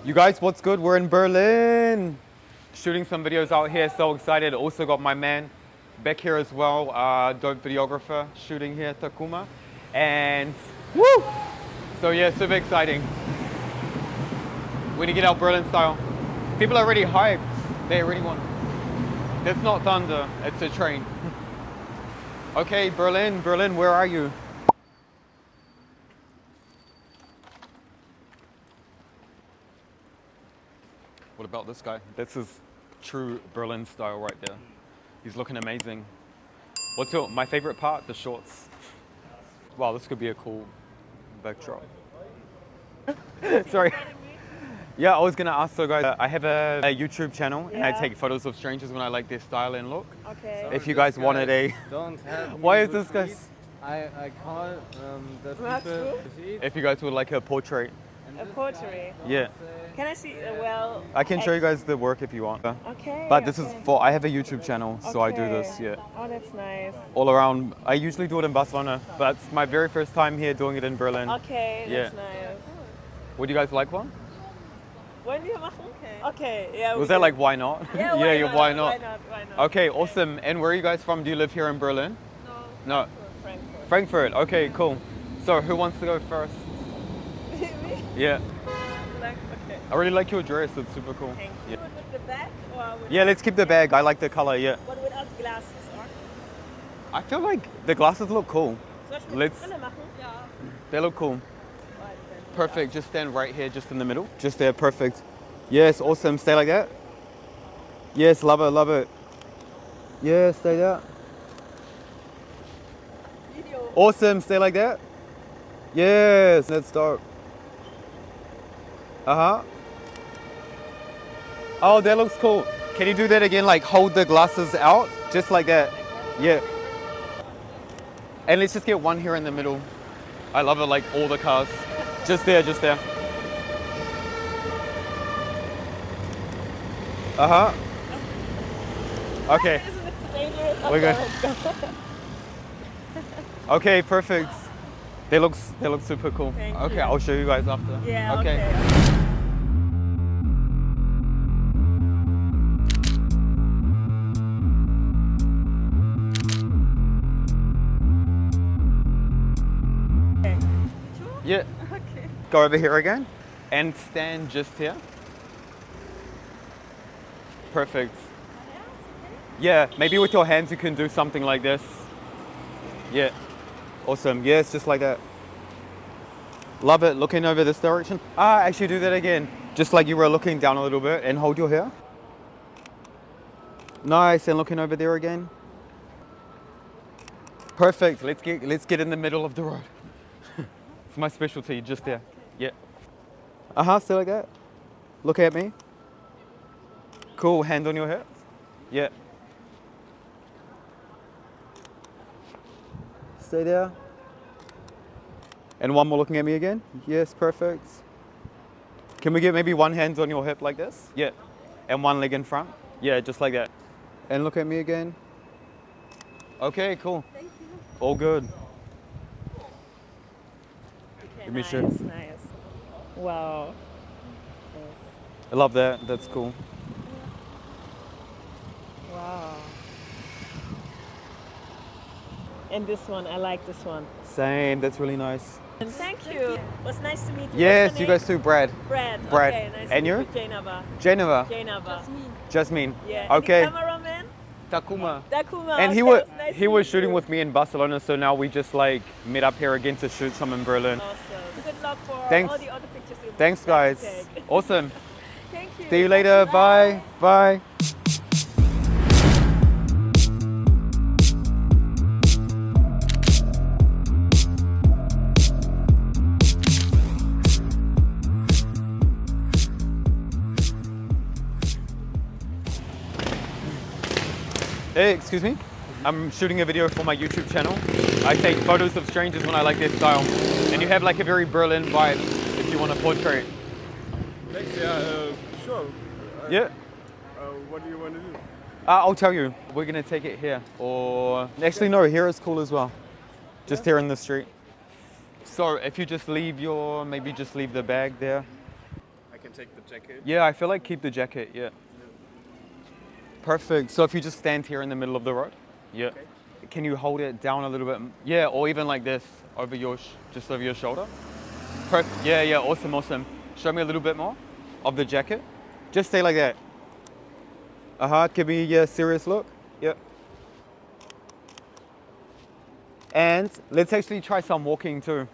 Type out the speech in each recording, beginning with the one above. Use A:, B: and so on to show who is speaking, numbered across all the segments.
A: You guys, what's good? We're in Berlin. Shooting some videos out here, so excited. Also got my man Beck here as well, dope videographer, shooting here at Takuma. And woo! So yeah, super exciting. We're gonna get our Berlin style. People are already hyped. They already want. It's not thunder, it's a train. Okay, Berlin, where are you? What about this guy? This is true Berlin style right there. He's looking amazing. What's my favorite part? The shorts. Wow, this could be a cool backdrop. Sorry. Yeah, I was gonna ask, so guys, I have a YouTube channel and I take photos of strangers when I like their style and look.
B: Okay.
A: So if you guys wanted a...
C: Don't have
A: Why is this guy...
C: I call the
B: people.
A: If you guys would like a portrait.
B: A portrait?
A: Yeah.
B: Can I see, well...
A: I can show you guys the work if you want.
B: Okay.
A: But this is for, I have a YouTube channel, so I do this, yeah.
B: Oh, that's nice.
A: All around, I usually do it in Barcelona, but it's my very first time here doing it in Berlin.
B: Okay, that's nice.
A: Would you guys like one?
B: Wollen wir machen? Okay, yeah.
A: Was that like, why not?
B: Yeah,
A: why not?
B: Why not?
A: Okay, awesome. And where are you guys from? Do you live here in Berlin?
B: No.
A: No.
B: Frankfurt.
A: Frankfurt, okay, cool. So who wants to go first?
B: Me?
A: Yeah.
B: Okay.
A: I really like your dress, it's super cool.
B: Thank you. With the bag or with...
A: Yeah, let's keep the bag. I like the color, yeah.
B: But without glasses, or?
A: I feel like the glasses look cool.
B: Soll ich
A: Let's...
B: Brille machen? Ja.
A: They look cool. Perfect, just stand right here, just in the middle. Just there, perfect. Yes, awesome, stay like that. Yes, love it, love it. Yeah, stay there.
B: Video.
A: Awesome, stay like that. Yes, let's start. Uh-huh. Oh, that looks cool. Can you do that again, like hold the glasses out? Just like that. Yeah. And let's just get one here in the middle. I love it, like all the cars. Just there, just there. Uh-huh. Okay.
B: Isn't it dangerous?
A: We're good.
B: Let's go.
A: Okay, perfect. They look super cool.
B: Thank
A: okay,
B: you.
A: I'll show you guys after.
B: Yeah,
A: okay. Yeah.
B: Okay.
A: Go over here again and stand just here. Perfect. Yeah, maybe with your hands you can do something like this. Yeah. Awesome. Yes, just like that. Love it. Looking over this direction. Actually do that again. Just like you were looking down a little bit and hold your hair. Nice, and looking over there again. Perfect. Let's get in the middle of the road. It's my specialty, just there. Yeah. Stay like that. Look at me. Cool, hand on your hip. Yeah. Stay there. And one more looking at me again. Yes, perfect. Can we get maybe one hand on your hip like this? Yeah. And one leg in front. Yeah, just like that. And look at me again. Okay, cool.
B: Thank you.
A: All good.
B: Okay,
A: Give me a
B: nice,
A: shit.
B: nice. Wow.
A: I love that. That's cool.
B: Wow. And this one, I like this one.
A: Same. That's really nice.
B: And thank you. It was nice to meet you.
A: Yes,
B: What's
A: you
B: your
A: guys too. Brad.
B: name? Brad.
A: Brad.
B: Okay, nice
A: And
B: to
A: you?
B: meet you. Jainava.
A: Geneva.
B: Jainava.
A: Jasmine.
B: Yeah.
A: Okay.
B: And the cameraman?
A: Takuma.
B: Dakuma.
A: And
B: okay,
A: he
B: it
A: was
B: nice
A: he
B: to
A: was
B: meet
A: shooting
B: you.
A: with me in Barcelona, so now we just like meet up here again to shoot some in Berlin.
B: Awesome. Good luck for
A: Thanks.
B: all the other pictures you
A: Thanks,
B: plan to
A: guys.
B: take.
A: Awesome.
B: Thank you.
A: See you later. Bye. Bye. Hey, excuse me. I'm shooting a video for my YouTube channel. I take photos of strangers when I like their style. And you have like a very Berlin vibe if you want a portrait.
D: Thanks, yeah, sure.
A: Yeah.
D: What do you want to do?
A: I'll tell you. We're gonna take it here. Or, actually no, here is cool as well. Just here in the street. So if you just leave maybe just leave the bag there.
D: I can take the jacket.
A: Yeah, I feel like keep the jacket, yeah. Perfect. So if you just stand here in the middle of the road, yeah.
D: Okay.
A: Can you hold it down a little bit? Yeah, or even like this, over your, just over your shoulder. Perfect. Yeah, yeah, awesome, awesome. Show me a little bit more of the jacket. Just stay like that. Give me a serious look. Yep. And let's actually try some walking too.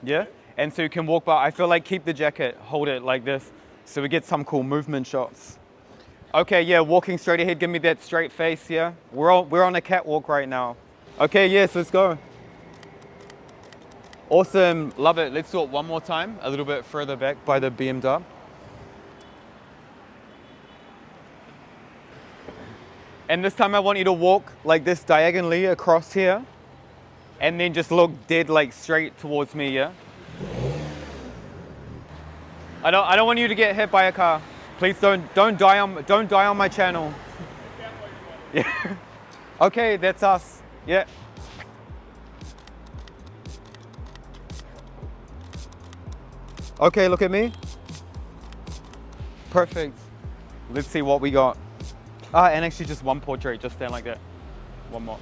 A: Yeah? And so you can walk by. I feel like keep the jacket, hold it like this, so we get some cool movement shots. Okay, yeah, walking straight ahead. Give me that straight face, yeah? We're on a catwalk right now. Okay, yes, let's go. Awesome, love it. Let's do it one more time, a little bit further back by the BMW. And this time I want you to walk like this diagonally across here, and then just look dead like straight towards me, yeah? I don't want you to get hit by a car. Please don't die on my channel. Yeah. Okay, that's us. Yeah. Okay, look at me. Perfect. Let's see what we got. And actually just one portrait, just stand like that. One more.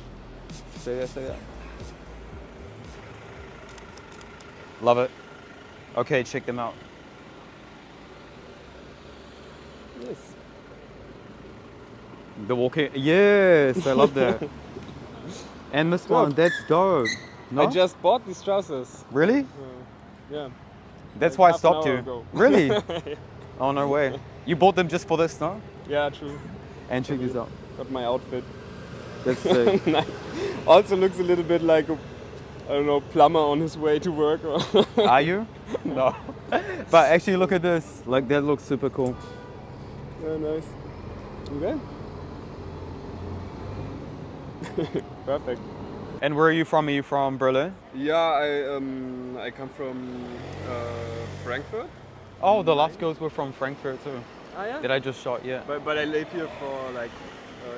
A: Stay there, stay there. Love it. Okay, check them out. Yes. The walking, yes, I love that. And this one, that's dope. No?
D: I just bought these trousers.
A: Really?
D: Yeah.
A: That's
D: like
A: why I
D: half an
A: stopped
D: hour
A: you.
D: ago.
A: Really?
D: Yeah.
A: Oh, no way. You bought them just for this, no?
D: Yeah, true.
A: And check this out.
D: Got my outfit.
A: That's sick.
D: Nice. Also looks a little bit like a, I don't know, plumber on his way to work. Or
A: Are you? No. But actually look at this. Like that looks super cool.
D: Yeah, nice. Okay. Perfect.
A: And where are you from? Are you from Berlin?
D: Yeah, I come from Frankfurt.
A: Oh, the last girls were from Frankfurt too.
D: Ah, yeah.
A: That I just shot, yeah.
D: But I live here for like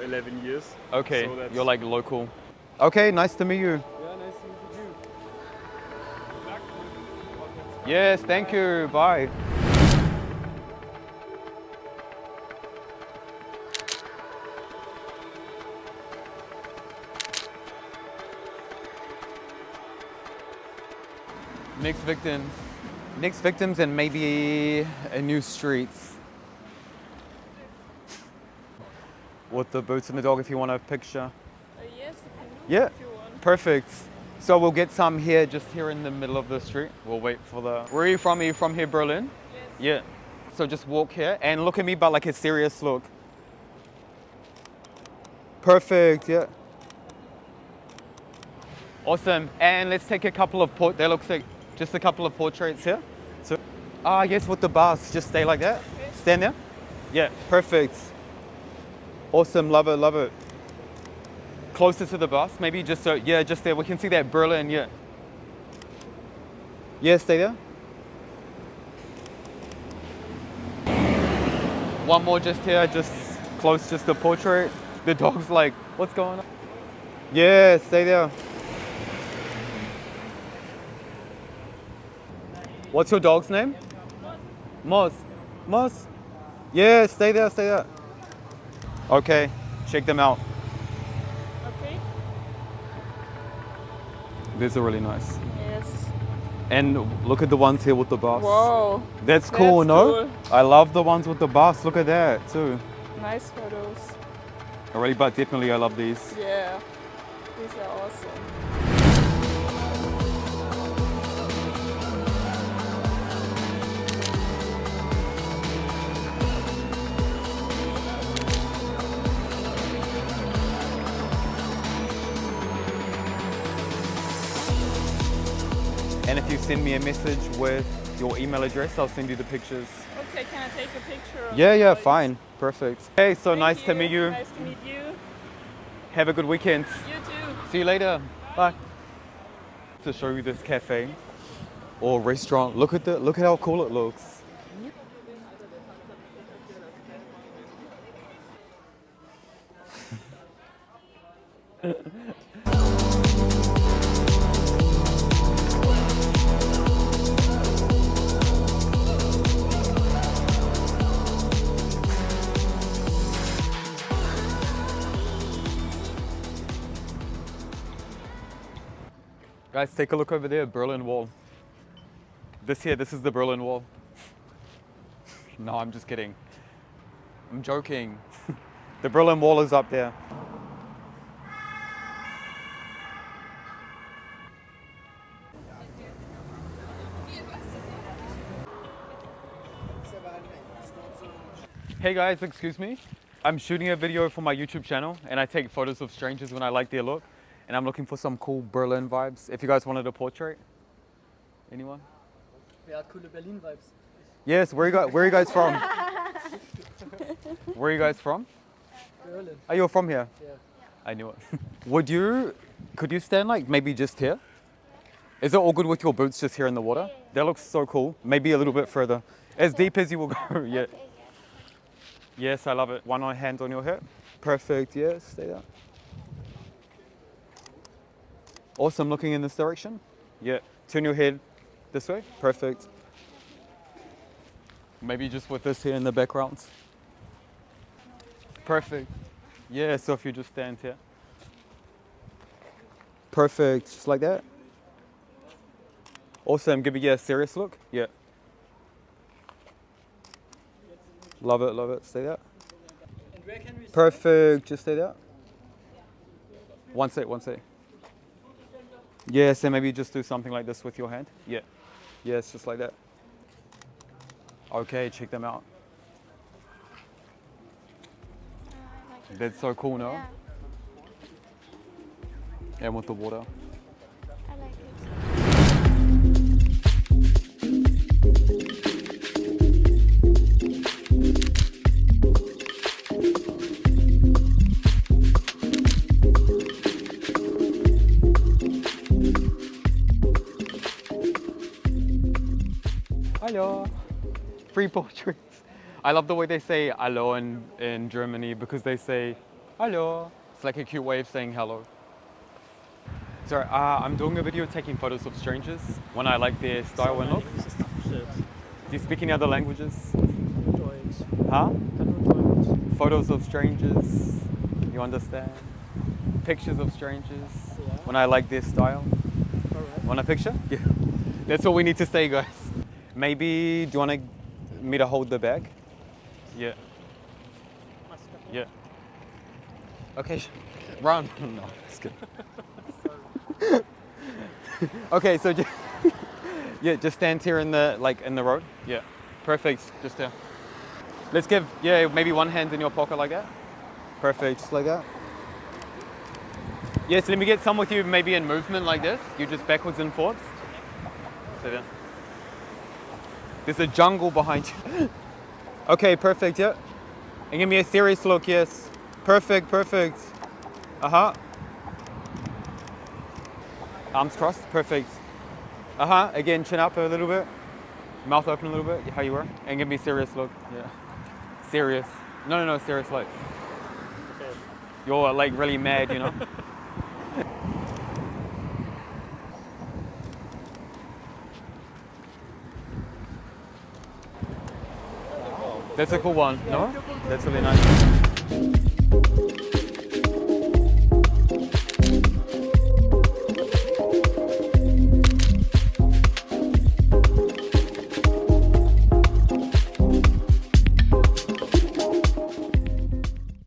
D: 11 years.
A: Okay,
D: so that's-
A: you're like local. Okay, nice to meet you.
D: Yeah, nice to meet you.
A: Yes, thank you. Bye. Next victims. Next victims and maybe a new streets. With the boots and the dog if you want a picture.
B: Yes, you can do
A: Yeah,
B: if you want.
A: perfect. So we'll get some here, just here in the middle of the street. We'll wait for the... Where are you from? Are you from here, Berlin?
B: Yes.
A: Yeah. So just walk here and look at me, but like a serious look. Perfect, yeah. Awesome. And let's take a couple of that looks like just a couple of portraits here. So, yes, with the bars, just stay like that.
B: Okay.
A: Stand there. Yeah, perfect. Awesome, love it, love it. Closer to the bus, maybe just so, yeah, just there. We can see that Berlin, yeah. Yeah, stay there. One more just here, just close, just the portrait. The dog's like, what's going on? Yeah, stay there. What's your dog's name? Moss. Moss? Yeah, stay there, stay there. Okay, check them out.
B: Okay.
A: These are really nice.
B: Yes.
A: And look at the ones here with the bus.
B: Wow.
A: That's cool,
B: That's
A: no?
B: cool.
A: I love the ones with the bus. Look at that too.
B: Nice photos.
A: Already, but definitely I love these.
B: Yeah. These are awesome.
A: And if you send me a message with your email address, I'll send you the pictures.
B: Okay, can I take a picture of
A: Yeah,
B: the
A: yeah,
B: boys?
A: fine. Perfect. Hey, so
B: Thank
A: nice to meet you.
B: Nice to meet you.
A: Have a good weekend.
B: You too.
A: See you later. Bye. To show you this cafe or restaurant. Look at how cool it looks. Guys, take a look over there, Berlin Wall. This is the Berlin Wall. No, I'm just kidding. I'm joking. The Berlin Wall is up there. Hey guys, excuse me. I'm shooting a video for my YouTube channel and I take photos of strangers when I like their look. And I'm looking for some cool Berlin vibes. If you guys wanted a portrait. Anyone?
E: Yeah, coole Berlin vibes.
A: Yes, where are you guys from? Where are you guys from?
E: Berlin.
A: Oh, you're from here?
E: Yeah.
A: I knew it. Could you stand like maybe just here? Is it all good with your boots just here in the water? That looks so cool. Maybe a little bit further. As deep as you will go, yeah. Yes, I love it. One hand on your hip. Perfect, yes, stay there. Awesome, looking in this direction. Yeah, turn your head this way. Perfect. Maybe just with this here in the background. Perfect. Yeah, so if you just stand here. Perfect, just like that. Awesome, give me a serious look. Yeah. Love it, stay there.
E: And where can we
A: Perfect, just stay there. One sec. Yes, and maybe just do something like this with your hand. Yeah. Yes, just like that. Okay, check them out. That's so cool, no?
F: Yeah,
A: And with the water.
F: I like it.
A: Hello. Free portraits. I love the way they say hello in Germany because they say hello. It's like a cute way of saying hello. Sorry, I'm doing a video taking photos of strangers when I like their style and look. Do you speak any other languages? Huh? Photos of strangers. You understand? Pictures of strangers when I like their style. Want a picture? Yeah. That's all we need to say, guys. Maybe, do you want me to hold the bag? Yeah. Yeah. Okay, run. No, just kidding. Okay, so just, yeah, just stand here in the road. Yeah, perfect. Just here. Let's give maybe one hand in your pocket like that. Perfect, just like that. Yes, let me get some with you, maybe in movement like this. You just backwards and forwards. So there. There's a jungle behind you. Okay, perfect, yeah. And give me a serious look, yes. Perfect. Uh-huh. Arms crossed, perfect. Uh-huh, again, chin up a little bit. Mouth open a little bit, how you were. And give me a serious look, yeah. Serious. No, serious look.
E: Okay.
A: You're like really mad, you know? That's a cool one, no? That's really nice.